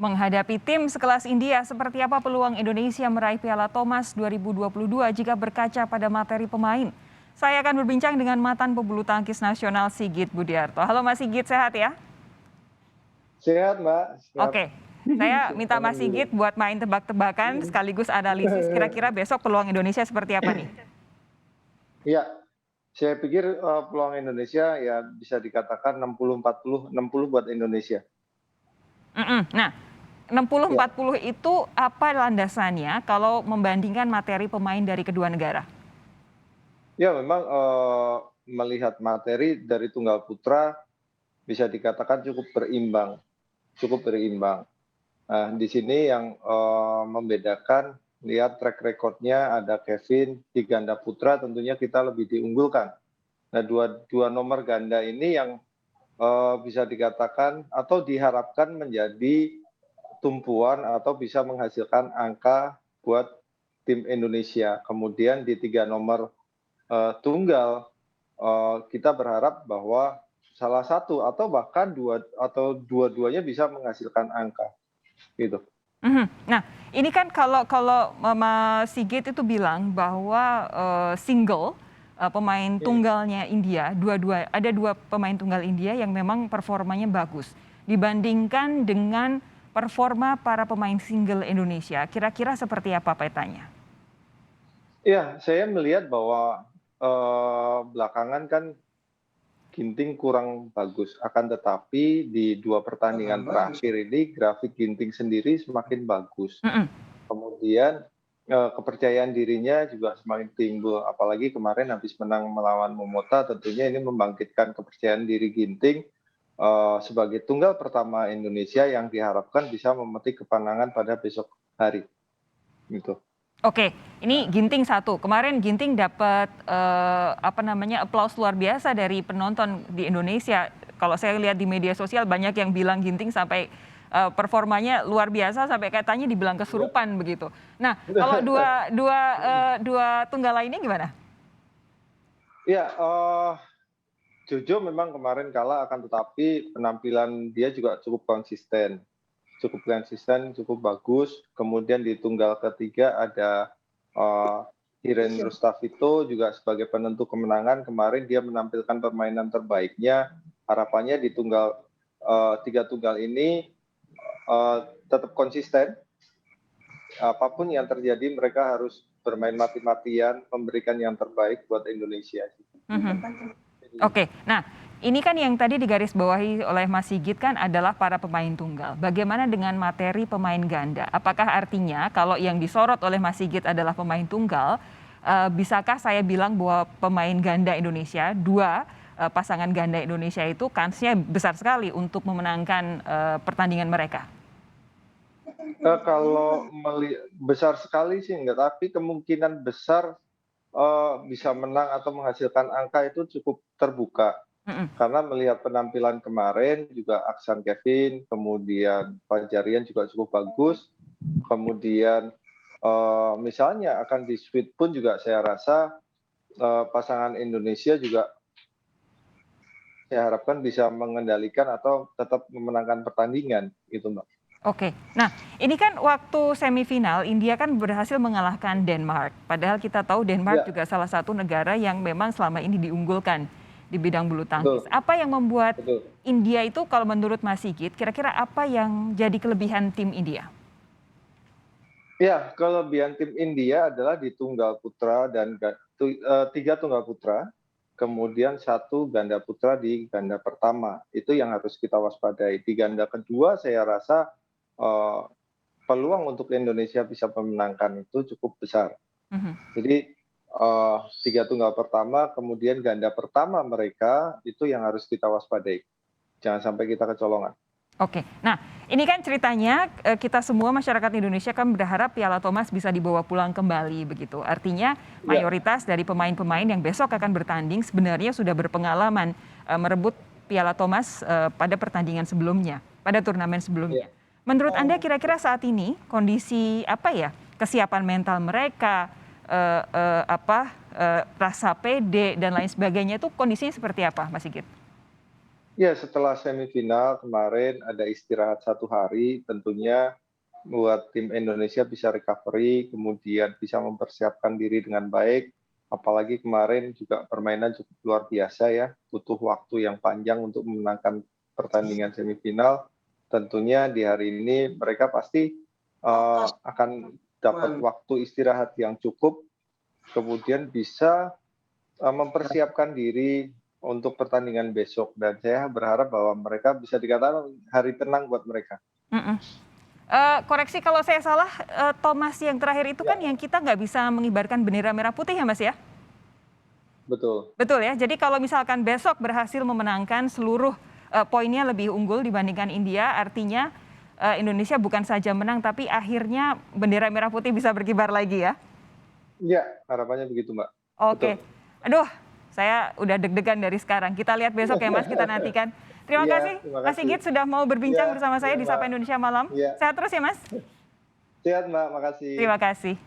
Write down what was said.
Menghadapi tim sekelas India, seperti apa peluang Indonesia meraih Piala Thomas 2022 jika berkaca pada materi pemain? Saya akan berbincang dengan mantan pebulu tangkis nasional Sigit Budiarto. Halo Mas Sigit, sehat ya? Sehat, Mbak. Sehat. Oke, saya minta Mas Sigit Alhamdulillah. buat main tebak-tebakan sekaligus analisis kira-kira besok peluang Indonesia seperti apa nih? Iya, saya pikir peluang Indonesia ya bisa dikatakan 60-40, 60 buat Indonesia. Nah, Ya, 60-40 itu apa landasannya kalau membandingkan materi pemain dari kedua negara? ya memang melihat materi dari tunggal putra bisa dikatakan cukup berimbang, cukup berimbang. Nah, di sini yang membedakan lihat track recordnya ada Kevin di ganda putra tentunya kita lebih diunggulkan. Nah, dua nomor ganda ini yang bisa dikatakan atau diharapkan menjadi tumpuan atau bisa menghasilkan angka buat tim Indonesia. Kemudian di 3 nomor tunggal kita berharap bahwa salah satu atau bahkan dua-duanya bisa menghasilkan angka gitu. Nah, ini kan kalau kalau Mas Sigit itu bilang bahwa single pemain Hmm. tunggalnya India, ada dua pemain tunggal India yang memang performanya bagus dibandingkan dengan performa para pemain single Indonesia. Kira-kira seperti apa petanya? Ya, saya melihat bahwa belakangan kan Ginting kurang bagus, akan tetapi di 2 pertandingan terakhir ini grafik Ginting sendiri semakin bagus. Mhm. Kemudian kepercayaan dirinya juga semakin timbul, apalagi kemarin habis menang melawan Momota tentunya ini membangkitkan kepercayaan diri Ginting sebagai tunggal pertama Indonesia yang diharapkan bisa memetik kemenangan pada besok hari, gitu. Oke, ini Ginting satu. Kemarin Ginting dapat aplaus luar biasa dari penonton di Indonesia. Kalau saya lihat di media sosial banyak yang bilang Ginting sampai performanya luar biasa sampai katanya dibilang Ya. kesurupan begitu. Nah, kalau dua dua dua tunggal lainnya gimana? Ya, Jojo memang kemarin kalah akan tetapi penampilan dia juga cukup konsisten, cukup bagus. Kemudian di tunggal ketiga ada Hiren Rustavito juga sebagai penentu kemenangan. Kemarin dia menampilkan permainan terbaiknya. Harapannya di tiga tunggal ini tetap konsisten. Apapun yang terjadi mereka harus bermain mati-matian, memberikan yang terbaik buat Indonesia. Mhm. Oke, nah ini kan yang tadi digarisbawahi oleh Mas Sigit kan adalah para pemain tunggal. Bagaimana dengan materi pemain ganda? Apakah artinya kalau yang disorot oleh Mas Sigit adalah pemain tunggal, bisakah saya bilang bahwa pemain ganda Indonesia, pasangan ganda Indonesia itu kansnya besar sekali untuk memenangkan pertandingan mereka? Kalau besar sekali sih enggak, tapi kemungkinan besar bisa menang atau menghasilkan angka itu cukup terbuka. Mhm. Karena melihat penampilan kemarin juga Aksan Kevin, kemudian Fajarian juga cukup bagus. Kemudian misalnya akan di Sweet pun juga saya rasa pasangan Indonesia juga saya harapkan bisa mengendalikan atau tetap memenangkan pertandingan gitu, Mbak. Oke, nah ini kan waktu semifinal India kan berhasil mengalahkan Denmark. Padahal kita tahu Denmark Ya, juga salah satu negara yang memang selama ini diunggulkan di bidang bulu tangkis. betul, Apa yang membuat betul. India itu kalau menurut Mas Sigit, kira-kira apa yang jadi kelebihan tim India? Ya, kelebihan tim India adalah di tunggal putra dan 3 tunggal putra, kemudian 1 ganda putra di ganda pertama. Itu yang harus kita waspadai. Di ganda kedua saya rasa eh, peluang untuk Indonesia bisa memenangkan itu cukup besar. Mhm. Jadi 3 tunggal pertama, kemudian ganda pertama mereka itu yang harus kita waspadai. Jangan sampai kita kecolongan. Oke, nah ini kan ceritanya kita semua masyarakat Indonesia kan berharap Piala Thomas bisa dibawa pulang kembali begitu. Artinya Ya, mayoritas dari pemain-pemain yang besok akan bertanding sebenarnya sudah berpengalaman merebut Piala Thomas pada pertandingan sebelumnya, pada turnamen ya. sebelumnya. Menurut Anda kira-kira saat ini kondisi apa ya kesiapan mental mereka, rasa pede dan lain sebagainya itu kondisinya seperti apa, Mas Sigit? Ya, setelah semifinal kemarin ada istirahat 1 hari, tentunya buat tim Indonesia bisa recovery, kemudian bisa mempersiapkan diri dengan baik. Apalagi kemarin juga permainan cukup luar biasa ya, butuh waktu yang panjang untuk memenangkan pertandingan semifinal. Tentunya di hari ini mereka pasti akan dapat waktu istirahat yang cukup, kemudian bisa mempersiapkan diri untuk pertandingan besok, dan saya berharap bahwa mereka bisa dikatakan hari tenang buat mereka. Mhm. Koreksi kalau saya salah, Thomas yang terakhir itu kan Ya, yang kita nggak bisa mengibarkan bendera merah putih ya, Mas, ya? betul. Betul ya? Jadi kalau misalkan besok berhasil memenangkan seluruh, poinnya lebih unggul dibandingkan India, artinya, Indonesia bukan saja menang, tapi akhirnya bendera merah putih bisa berkibar lagi ya? Iya, harapannya begitu, Mbak. Betul. Oke. Aduh, saya udah deg-degan dari sekarang. Kita lihat besok ya, Mas, kita nantikan. Terima Iya, kasih, terima Mas kasih. Sigit sudah mau Iya, berbincang bersama saya iya, di Mbak. Sapa Indonesia Malam. Iya. Sehat terus ya, Mas. Sehat, Mbak, makasih. Terima kasih.